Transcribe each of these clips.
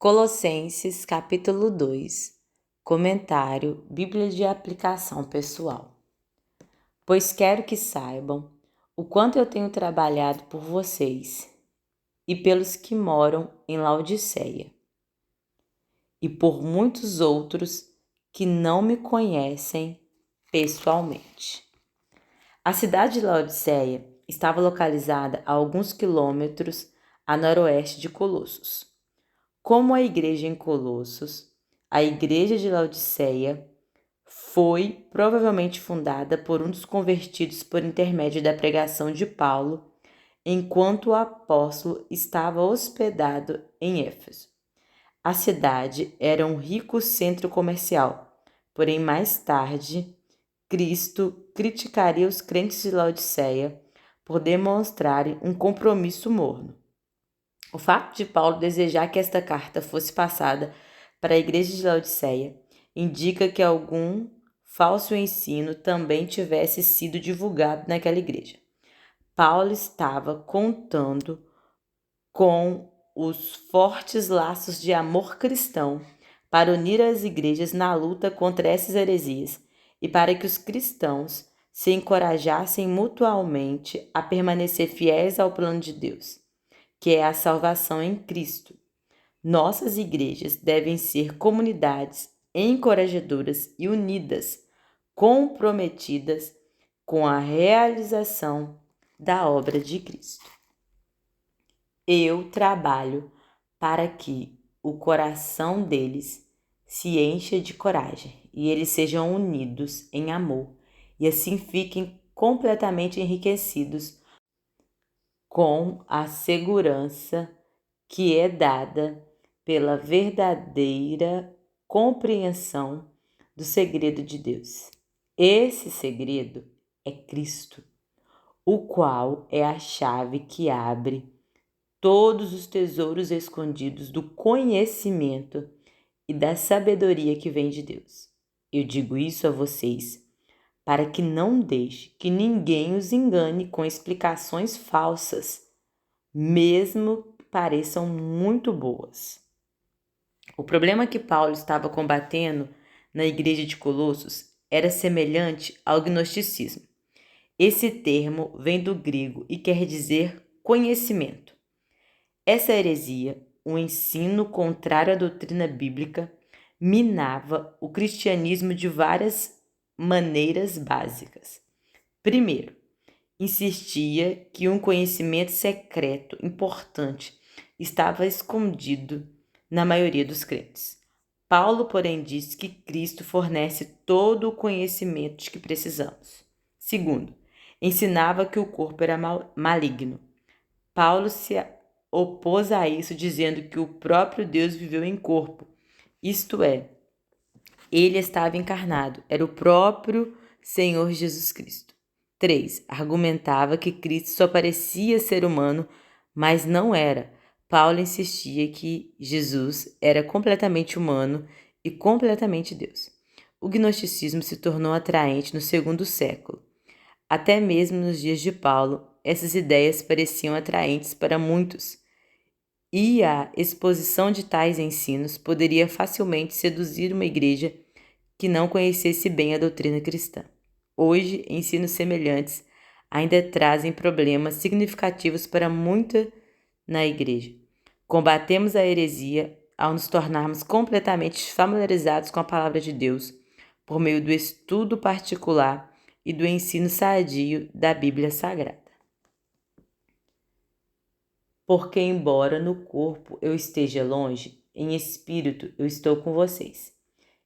Colossenses capítulo 2, comentário, Bíblia de aplicação pessoal. Pois quero que saibam o quanto eu tenho trabalhado por vocês e pelos que moram em Laodiceia, e por muitos outros que não me conhecem pessoalmente. A cidade de Laodiceia estava localizada a alguns quilômetros a noroeste de Colossos. Como a igreja em Colossos, a igreja de Laodiceia foi provavelmente fundada por um dos convertidos por intermédio da pregação de Paulo, enquanto o apóstolo estava hospedado em Éfeso. A cidade era um rico centro comercial, porém mais tarde, Cristo criticaria os crentes de Laodiceia por demonstrarem um compromisso morno. O fato de Paulo desejar que esta carta fosse passada para a igreja de Laodiceia indica que algum falso ensino também tivesse sido divulgado naquela igreja. Paulo estava contando com os fortes laços de amor cristão para unir as igrejas na luta contra essas heresias e para que os cristãos se encorajassem mutuamente a permanecer fiéis ao plano de Deus, que é a salvação em Cristo. Nossas igrejas devem ser comunidades encorajadoras e unidas, comprometidas com a realização da obra de Cristo. Eu trabalho para que o coração deles se encha de coragem e eles sejam unidos em amor e assim fiquem completamente enriquecidos com a segurança que é dada pela verdadeira compreensão do segredo de Deus. Esse segredo é Cristo, o qual é a chave que abre todos os tesouros escondidos do conhecimento e da sabedoria que vem de Deus. Eu digo isso a vocês para que não deixe que ninguém os engane com explicações falsas, mesmo que pareçam muito boas. O problema que Paulo estava combatendo na igreja de Colossos era semelhante ao gnosticismo. Esse termo vem do grego e quer dizer conhecimento. Essa heresia, um ensino contrário à doutrina bíblica, minava o cristianismo de várias maneiras básicas. Primeiro, insistia que um conhecimento secreto importante estava escondido na maioria dos crentes. Paulo, porém, disse que Cristo fornece todo o conhecimento de que precisamos. Segundo, ensinava que o corpo era maligno. Paulo se opôs a isso, dizendo que o próprio Deus viveu em corpo, isto é, ele estava encarnado, era o próprio Senhor Jesus Cristo. 3. Argumentava que Cristo só parecia ser humano, mas não era. Paulo insistia que Jesus era completamente humano e completamente Deus. O gnosticismo se tornou atraente no segundo século. Até mesmo nos dias de Paulo, essas ideias pareciam atraentes para muitos, e a exposição de tais ensinos poderia facilmente seduzir uma igreja que não conhecesse bem a doutrina cristã. Hoje, ensinos semelhantes ainda trazem problemas significativos para muita na igreja. Combatemos a heresia ao nos tornarmos completamente familiarizados com a palavra de Deus por meio do estudo particular e do ensino sadio da Bíblia Sagrada. Porque, embora no corpo eu esteja longe, em espírito eu estou com vocês.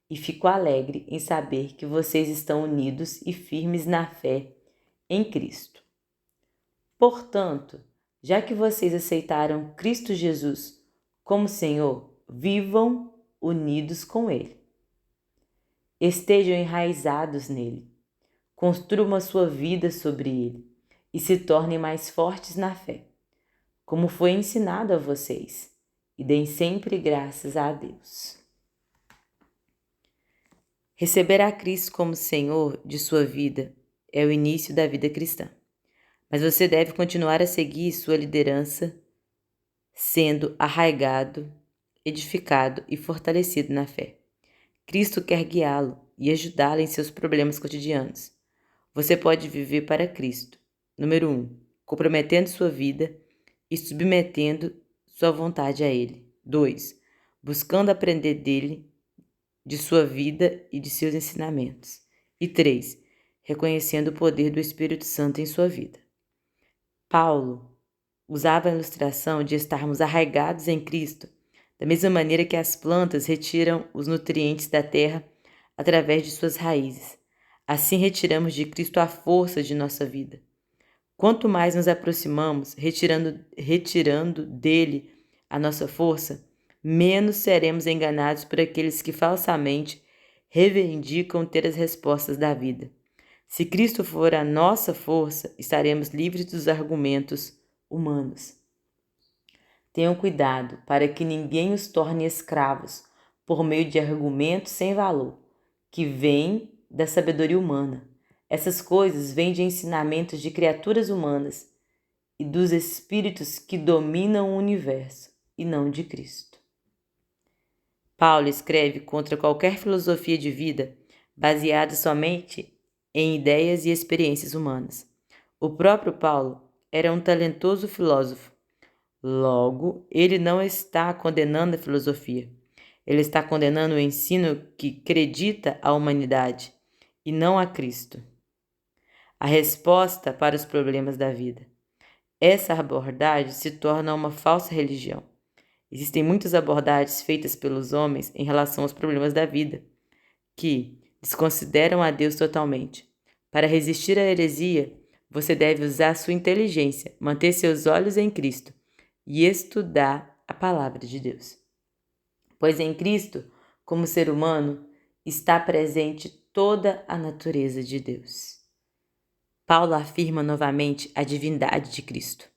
E fico alegre em saber que vocês estão unidos e firmes na fé em Cristo. Portanto, já que vocês aceitaram Cristo Jesus como Senhor, vivam unidos com Ele. Estejam enraizados nele. Construam a sua vida sobre Ele e se tornem mais fortes na fé, como foi ensinado a vocês, e deem sempre graças a Deus. Receber a Cristo como Senhor de sua vida é o início da vida cristã, mas você deve continuar a seguir sua liderança, sendo arraigado edificado e fortalecido na fé. Cristo quer guiá-lo e ajudá-lo em seus problemas cotidianos. Você pode viver para Cristo. Número 1. Comprometendo sua vida e submetendo sua vontade a Ele. 2. Buscando aprender dele, de sua vida e de seus ensinamentos. E 3. Reconhecendo o poder do Espírito Santo em sua vida. Paulo usava a ilustração de estarmos arraigados em Cristo, da mesma maneira que as plantas retiram os nutrientes da terra através de suas raízes. Assim retiramos de Cristo a força de nossa vida. Quanto mais nos aproximamos, retirando dele a nossa força, menos seremos enganados por aqueles que falsamente reivindicam ter as respostas da vida. Se Cristo for a nossa força, estaremos livres dos argumentos humanos. Tenham cuidado para que ninguém os torne escravos por meio de argumentos sem valor, que vêm da sabedoria humana. Essas coisas vêm de ensinamentos de criaturas humanas e dos espíritos que dominam o universo, e não de Cristo. Paulo escreve contra qualquer filosofia de vida baseada somente em ideias e experiências humanas. O próprio Paulo era um talentoso filósofo. Logo, ele não está condenando a filosofia. Ele está condenando o ensino que acredita à humanidade e não a Cristo, a resposta para os problemas da vida. Essa abordagem se torna uma falsa religião. Existem muitas abordagens feitas pelos homens em relação aos problemas da vida, que desconsideram a Deus totalmente. Para resistir à heresia, você deve usar sua inteligência, manter seus olhos em Cristo e estudar a palavra de Deus. Pois em Cristo, como ser humano, está presente toda a natureza de Deus. Paulo afirma novamente a divindade de Cristo.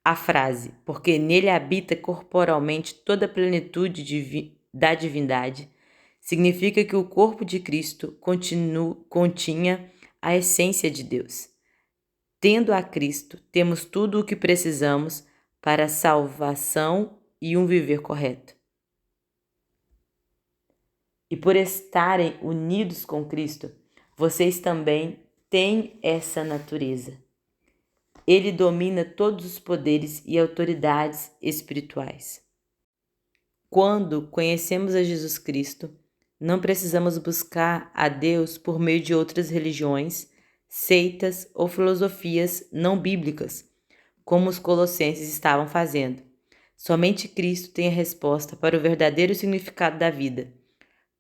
A frase, porque nele habita corporalmente toda a plenitude da divindade, significa que o corpo de Cristo continha a essência de Deus. Tendo a Cristo, temos tudo o que precisamos para a salvação e um viver correto. E por estarem unidos com Cristo, vocês também têm essa natureza. Ele domina todos os poderes e autoridades espirituais. Quando conhecemos a Jesus Cristo, não precisamos buscar a Deus por meio de outras religiões, seitas ou filosofias não bíblicas, como os colossenses estavam fazendo. Somente Cristo tem a resposta para o verdadeiro significado da vida,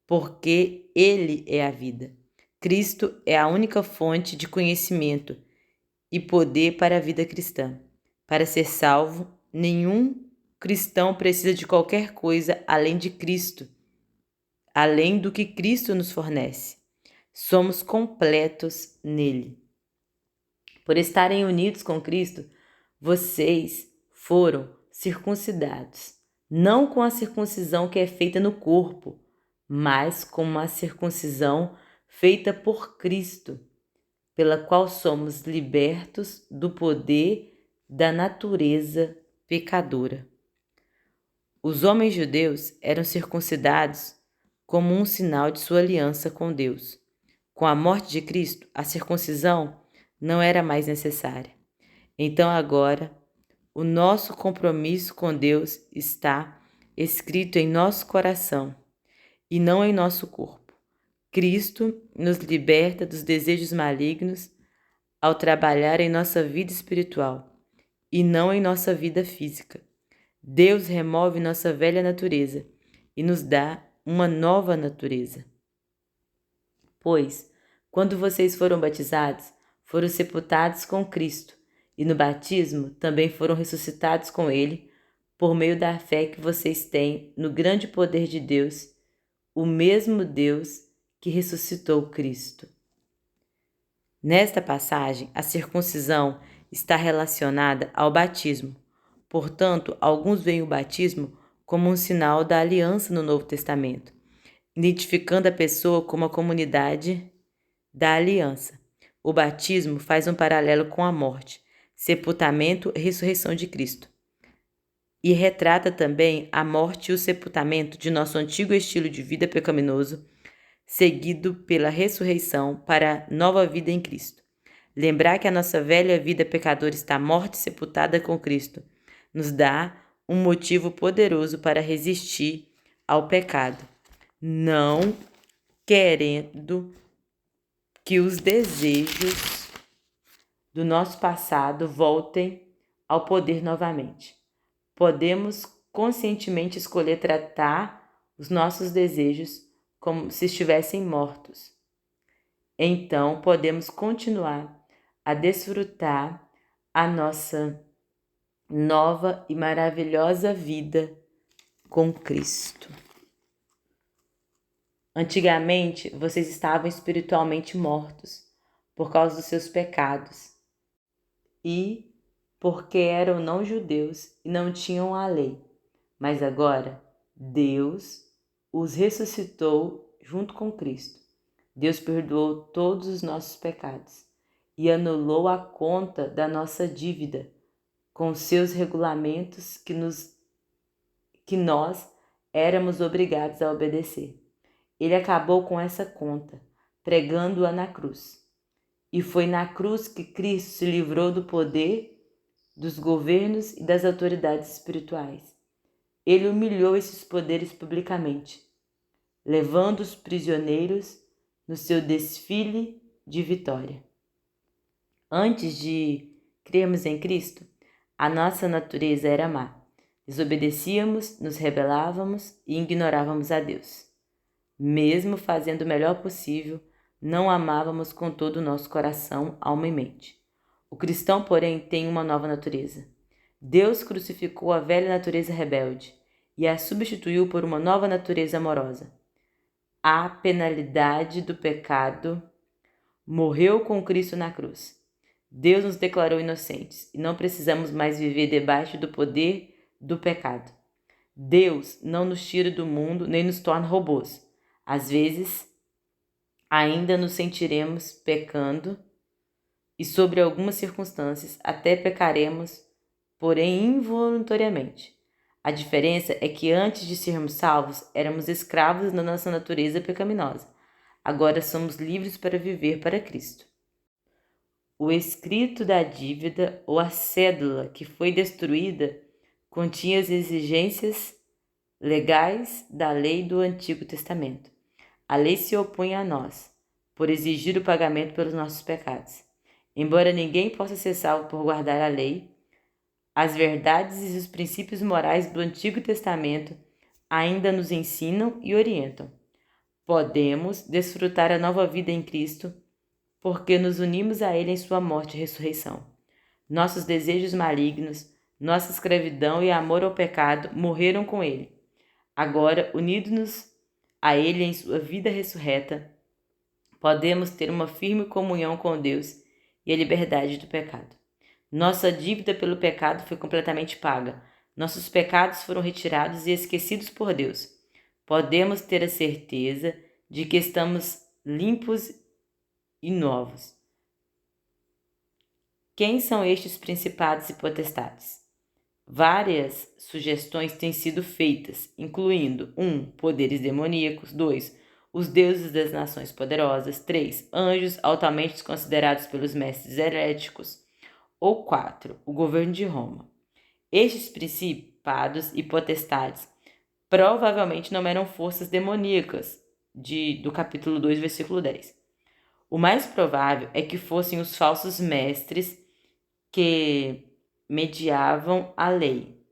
porque Ele é a vida. Cristo é a única fonte de conhecimento e poder para a vida cristã. Para ser salvo, nenhum cristão precisa de qualquer coisa além de Cristo, além do que Cristo nos fornece. Somos completos nele. Por estarem unidos com Cristo, vocês foram circuncidados, não com a circuncisão que é feita no corpo, mas com uma circuncisão feita por Cristo, pela qual somos libertos do poder da natureza pecadora. Os homens judeus eram circuncidados como um sinal de sua aliança com Deus. Com a morte de Cristo, a circuncisão não era mais necessária. Então agora, o nosso compromisso com Deus está escrito em nosso coração e não em nosso corpo. Cristo nos liberta dos desejos malignos ao trabalhar em nossa vida espiritual e não em nossa vida física. Deus remove nossa velha natureza e nos dá uma nova natureza. Pois, quando vocês foram batizados, foram sepultados com Cristo, e no batismo também foram ressuscitados com Ele, por meio da fé que vocês têm no grande poder de Deus, o mesmo Deus que ressuscitou Cristo. Nesta passagem, a circuncisão está relacionada ao batismo. Portanto, alguns veem o batismo como um sinal da aliança no Novo Testamento, identificando a pessoa como a comunidade da aliança. O batismo faz um paralelo com a morte, sepultamento e ressurreição de Cristo. e retrata também a morte e o sepultamento de nosso antigo estilo de vida pecaminoso, seguido pela ressurreição para nova vida em Cristo. Lembrar que a nossa velha vida pecadora está morta e sepultada com Cristo nos dá um motivo poderoso para resistir ao pecado, não querendo que os desejos do nosso passado voltem ao poder novamente. Podemos conscientemente escolher tratar os nossos desejos como se estivessem mortos. Então, podemos continuar a desfrutar a nossa nova e maravilhosa vida com Cristo. Antigamente, vocês estavam espiritualmente mortos por causa dos seus pecados e porque eram não judeus e não tinham a lei. Mas agora, Deus os ressuscitou junto com Cristo. Deus perdoou todos os nossos pecados e anulou a conta da nossa dívida com seus regulamentos que nós éramos obrigados a obedecer. Ele acabou com essa conta, pregando-a na cruz. E foi na cruz que Cristo se livrou do poder dos governos e das autoridades espirituais. Ele humilhou esses poderes publicamente, levando os prisioneiros no seu desfile de vitória. Antes de crermos em Cristo, a nossa natureza era má. Desobedecíamos, nos rebelávamos e ignorávamos a Deus. Mesmo fazendo o melhor possível, não amávamos com todo o nosso coração, alma e mente. O cristão, porém, tem uma nova natureza. Deus crucificou a velha natureza rebelde e a substituiu por uma nova natureza amorosa. A penalidade do pecado morreu com Cristo na cruz. Deus nos declarou inocentes e não precisamos mais viver debaixo do poder do pecado. Deus não nos tira do mundo nem nos torna robôs. Às vezes, ainda nos sentiremos pecando e, sobre algumas circunstâncias, até pecaremos, porém involuntariamente. A diferença é que antes de sermos salvos, éramos escravos da nossa natureza pecaminosa. Agora somos livres para viver para Cristo. O escrito da dívida ou a cédula que foi destruída continha as exigências legais da lei do Antigo Testamento. A lei se opunha a nós, por exigir o pagamento pelos nossos pecados. Embora ninguém possa ser salvo por guardar a lei, as verdades e os princípios morais do Antigo Testamento ainda nos ensinam e orientam. Podemos desfrutar a nova vida em Cristo porque nos unimos a Ele em sua morte e ressurreição. Nossos desejos malignos, nossa escravidão e amor ao pecado morreram com Ele. Agora, unidos a Ele em sua vida ressurreta, podemos ter uma firme comunhão com Deus e a liberdade do pecado. Nossa dívida pelo pecado foi completamente paga. Nossos pecados foram retirados e esquecidos por Deus. Podemos ter a certeza de que estamos limpos e novos. Quem são estes principados e potestades? Várias sugestões têm sido feitas, incluindo 1. Poderes demoníacos, 2. Os deuses das nações poderosas, 3. Anjos altamente considerados pelos mestres heréticos, ou 4. O governo de Roma. Estes principados e potestades provavelmente não eram forças demoníacas do capítulo 2, versículo 10. O mais provável é que fossem os falsos mestres que mediavam a lei.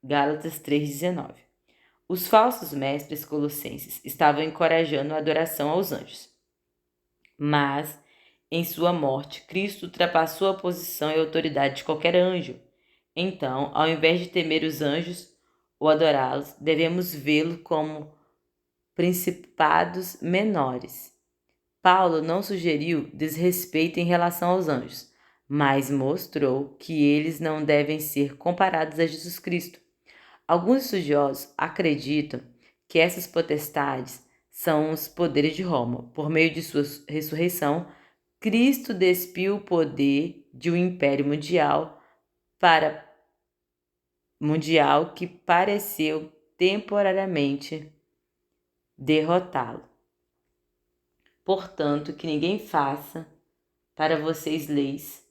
Gálatas 3,19. Os falsos mestres colossenses estavam encorajando a adoração aos anjos. Mas, em sua morte, Cristo ultrapassou a posição e a autoridade de qualquer anjo. Então, ao invés de temer os anjos ou adorá-los, devemos vê-los como principados menores. Paulo não sugeriu desrespeito em relação aos anjos, mas mostrou que eles não devem ser comparados a Jesus Cristo. Alguns estudiosos acreditam que essas potestades são os poderes de Roma. Por meio de sua ressurreição, Cristo despiu o poder de um império mundial para mundial que pareceu temporariamente derrotá-lo. Portanto, que ninguém faça para vocês leis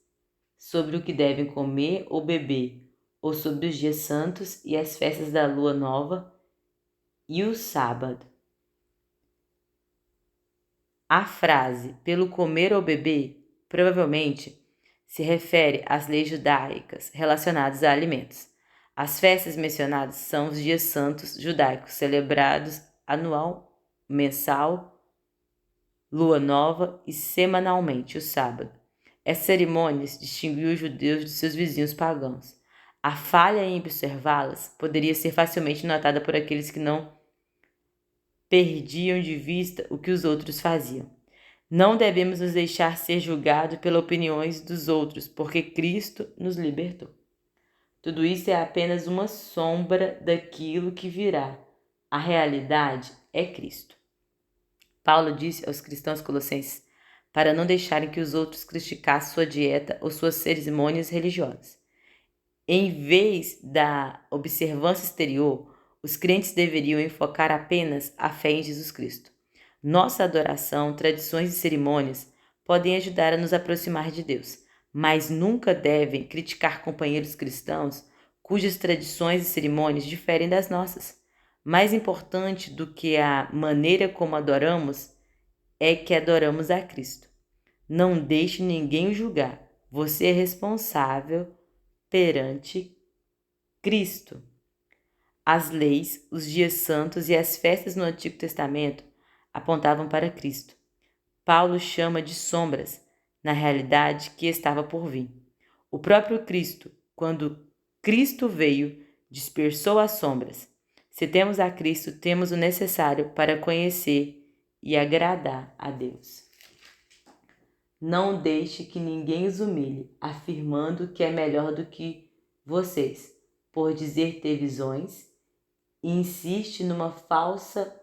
sobre o que devem comer ou beber, ou sobre os dias santos e as festas da lua nova e o sábado. A frase pelo comer ou beber provavelmente se refere às leis judaicas relacionadas a alimentos. As festas mencionadas são os dias santos judaicos, celebrados anual, mensal, lua nova e semanalmente, o sábado. Essas cerimônias distinguiam os judeus de seus vizinhos pagãos. A falha em observá-las poderia ser facilmente notada por aqueles que não perdiam de vista o que os outros faziam. Não devemos nos deixar ser julgados pelas opiniões dos outros, porque Cristo nos libertou. Tudo isso é apenas uma sombra daquilo que virá. A realidade é Cristo. Paulo disse aos cristãos colossenses para não deixarem que os outros criticassem sua dieta ou suas cerimônias religiosas. Em vez da observância exterior, os crentes deveriam enfocar apenas a fé em Jesus Cristo. Nossa adoração, tradições e cerimônias podem ajudar a nos aproximar de Deus, mas nunca devem criticar companheiros cristãos cujas tradições e cerimônias diferem das nossas. Mais importante do que a maneira como adoramos é que adoramos a Cristo. Não deixe ninguém o julgar. Você é responsável perante Cristo. As leis, os dias santos e as festas no Antigo Testamento apontavam para Cristo. Paulo chama de sombras, na realidade que estava por vir. O próprio Cristo, quando Cristo veio, dispersou as sombras. Se temos a Cristo, temos o necessário para conhecer e agradar a Deus. Não deixe que ninguém os humilhe, afirmando que é melhor do que vocês, por dizer ter visões, e insiste numa falsa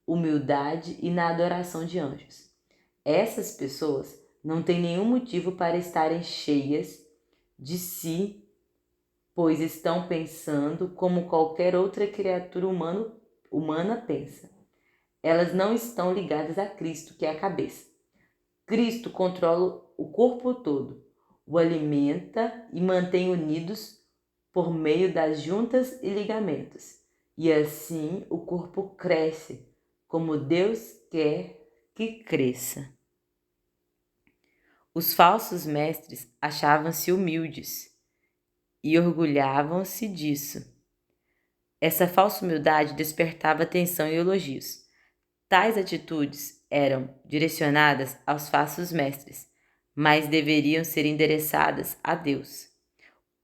humildade e na adoração de anjos. Essas pessoas não têm nenhum motivo para estarem cheias de si, pois estão pensando como qualquer outra criatura humana pensa. Elas não estão ligadas a Cristo, que é a cabeça. Cristo controla o corpo todo, o alimenta e mantém unidos por meio das juntas e ligamentos. E assim o corpo cresce, como Deus quer que cresça. Os falsos mestres achavam-se humildes e orgulhavam-se disso. Essa falsa humildade despertava atenção e elogios. Tais atitudes eram direcionadas aos falsos mestres, mas deveriam ser endereçadas a Deus.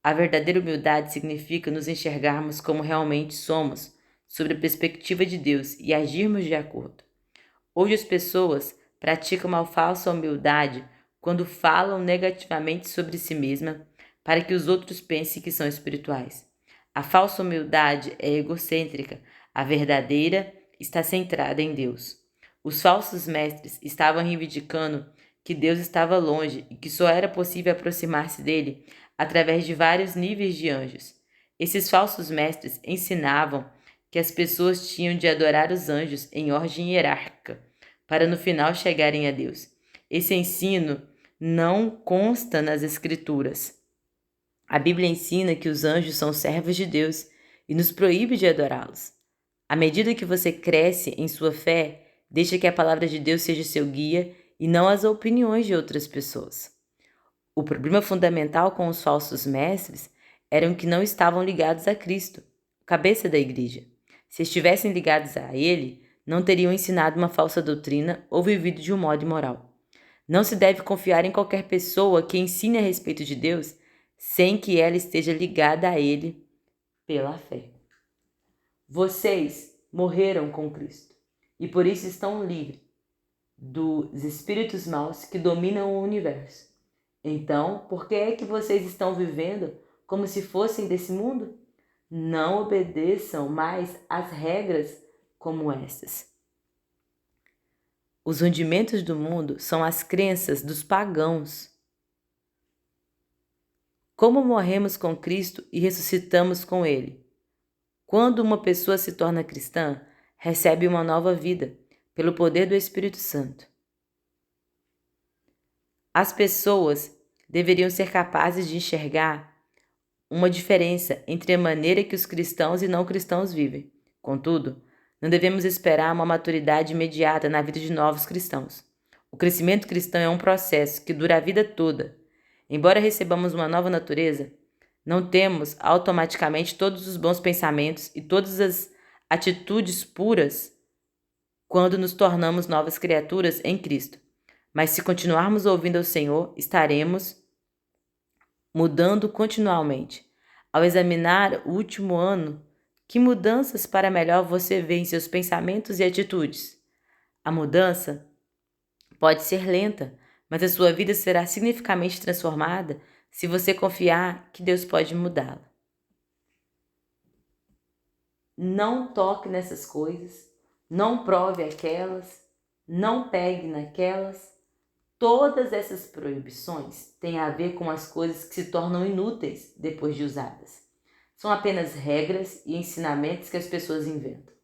A verdadeira humildade significa nos enxergarmos como realmente somos, sob a perspectiva de Deus e agirmos de acordo. Hoje as pessoas praticam uma falsa humildade quando falam negativamente sobre si mesma para que os outros pensem que são espirituais. A falsa humildade é egocêntrica, a verdadeira está centrada em Deus. Os falsos mestres estavam reivindicando que Deus estava longe e que só era possível aproximar-se dele através de vários níveis de anjos. Esses falsos mestres ensinavam que as pessoas tinham de adorar os anjos em ordem hierárquica, para no final chegarem a Deus. Esse ensino não consta nas Escrituras. A Bíblia ensina que os anjos são servos de Deus e nos proíbe de adorá-los. À medida que você cresce em sua fé, deixa que a palavra de Deus seja seu guia e não as opiniões de outras pessoas. O problema fundamental com os falsos mestres eram que não estavam ligados a Cristo, cabeça da igreja. Se estivessem ligados a ele, não teriam ensinado uma falsa doutrina ou vivido de um modo imoral. Não se deve confiar em qualquer pessoa que ensine a respeito de Deus sem que ela esteja ligada a ele pela fé. Vocês morreram com Cristo e por isso estão livres dos espíritos maus que dominam o universo. Então, por que é que vocês estão vivendo como se fossem desse mundo? Não obedeçam mais às regras como essas. Os rudimentos do mundo são as crenças dos pagãos. Como morremos com Cristo e ressuscitamos com Ele? Quando uma pessoa se torna cristã, recebe uma nova vida pelo poder do Espírito Santo. As pessoas deveriam ser capazes de enxergar uma diferença entre a maneira que os cristãos e não cristãos vivem. Contudo, não devemos esperar uma maturidade imediata na vida de novos cristãos. O crescimento cristão é um processo que dura a vida toda. Embora recebamos uma nova natureza, não temos automaticamente todos os bons pensamentos e todas as atitudes puras quando nos tornamos novas criaturas em Cristo. Mas se continuarmos ouvindo ao Senhor, estaremos mudando continuamente. Ao examinar o último ano, que mudanças para melhor você vê em seus pensamentos e atitudes? A mudança pode ser lenta, mas a sua vida será significativamente transformada se você confiar que Deus pode mudá-la. Não toque nessas coisas, não prove aquelas, não pegue naquelas. Todas essas proibições têm a ver com as coisas que se tornam inúteis depois de usadas. São apenas regras e ensinamentos que as pessoas inventam.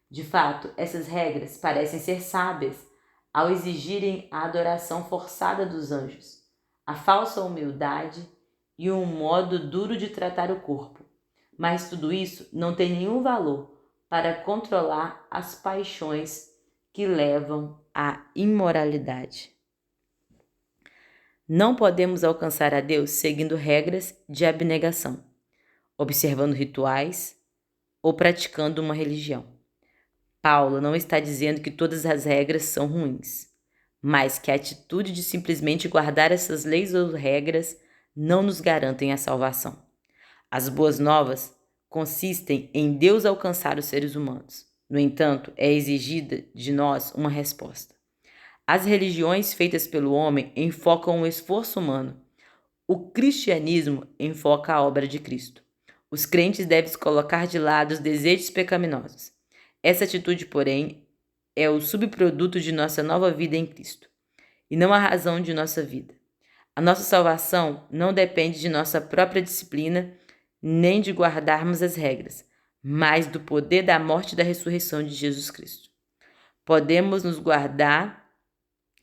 De fato, essas regras parecem ser sábias ao exigirem a adoração forçada dos anjos, a falsa humildade e um modo duro de tratar o corpo. Mas tudo isso não tem nenhum valor para controlar as paixões que levam à imoralidade. Não podemos alcançar a Deus seguindo regras de abnegação, observando rituais ou praticando uma religião. Paulo não está dizendo que todas as regras são ruins, mas que a atitude de simplesmente guardar essas leis ou regras não nos garantem a salvação. As boas novas consistem em Deus alcançar os seres humanos. No entanto, é exigida de nós uma resposta. As religiões feitas pelo homem enfocam o esforço humano. O cristianismo enfoca a obra de Cristo. Os crentes devem colocar de lado os desejos pecaminosos. Essa atitude, porém, é o subproduto de nossa nova vida em Cristo, e não a razão de nossa vida. A nossa salvação não depende de nossa própria disciplina, nem de guardarmos as regras, mas do poder da morte e da ressurreição de Jesus Cristo. Podemos nos guardar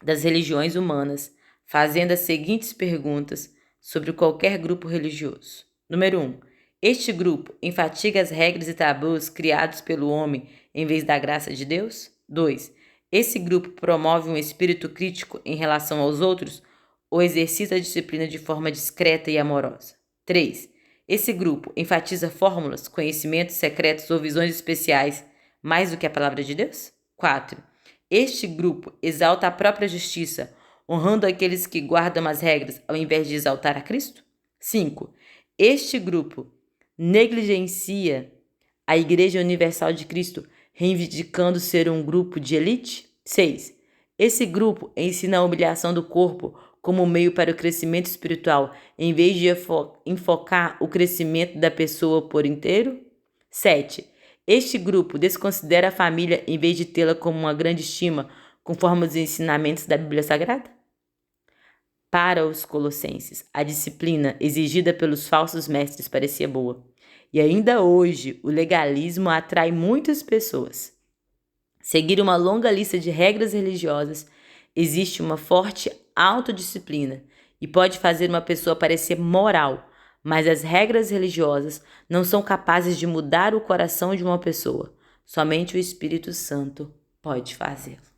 das religiões humanas, fazendo as seguintes perguntas sobre qualquer grupo religioso. Número 1. Este grupo enfatiga as regras e tabus criados pelo homem em vez da graça de Deus? 2. Esse grupo promove um espírito crítico em relação aos outros ou exercita a disciplina de forma discreta e amorosa? 3. Esse grupo enfatiza fórmulas, conhecimentos secretos ou visões especiais mais do que a palavra de Deus? 4. Este grupo exalta a própria justiça, honrando aqueles que guardam as regras ao invés de exaltar a Cristo? 5. Este grupo negligencia a Igreja Universal de Cristo, reivindicando ser um grupo de elite? 6. Esse grupo ensina a humilhação do corpo como meio para o crescimento espiritual, em vez de enfocar o crescimento da pessoa por inteiro? 7. Este grupo desconsidera a família em vez de tê-la como uma grande estima, conforme os ensinamentos da Bíblia Sagrada? Para os colossenses, a disciplina exigida pelos falsos mestres parecia boa. E ainda hoje, o legalismo atrai muitas pessoas. Seguir uma longa lista de regras religiosas existe uma forte autodisciplina e pode fazer uma pessoa parecer moral, mas as regras religiosas não são capazes de mudar o coração de uma pessoa. Somente o Espírito Santo pode fazê-lo.